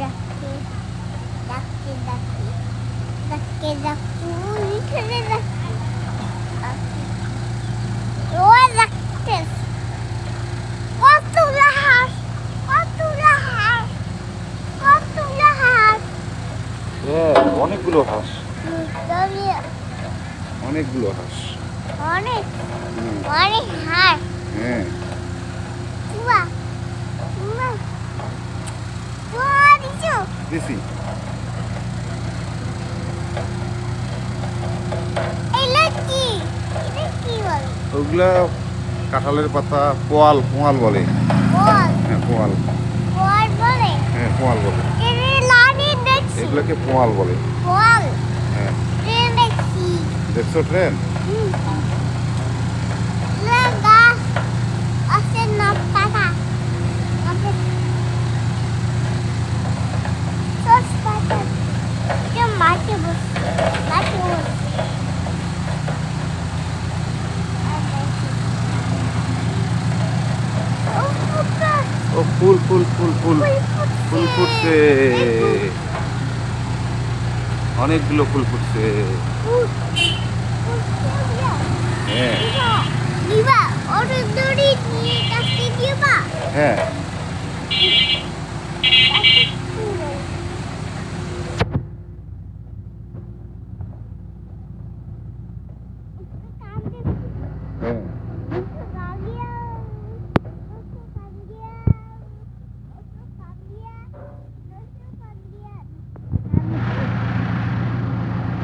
রাখতে রাখতে রাখতে রাখতে রাখতে এখানে রাখতে ও রাখতে কতগুলো হাঁস কতগুলো হাঁস কতগুলো হাঁস হ্যাঁ, অনেকগুলো হাঁস, তবে অনেকগুলো হাঁস। অনেক হুম, অনেক হাঁস হ্যাঁ, বাহ বাহ বাহ দিছো দিছি। এটা কি বলে ওগুলা কাঁঠালের পাতা, পোয়াল পোয়াল বলে। বল হ্যাঁ, পোয়াল। বল বলে হ্যাঁ, পোয়াল বলে। এটা লাড়ি দেখছি এগুলোকে পোয়াল বলে। বল হ্যাঁ, ট্রেন দেখছি দেখছো ট্রেন? গাছ আছে না পাতা আছে সস পাতা যে মাটি বসে মাটি বসে ও ফুটা ও ফুল ফুল ফুল ফুল ফুল ফুটছে, অনেকগুলো ফুল ফুটছে। হ্যাঁ, দিবা ওটা দড়ি নিয়ে কাছে দিবা হ্যাঁ, হ্যাঁ।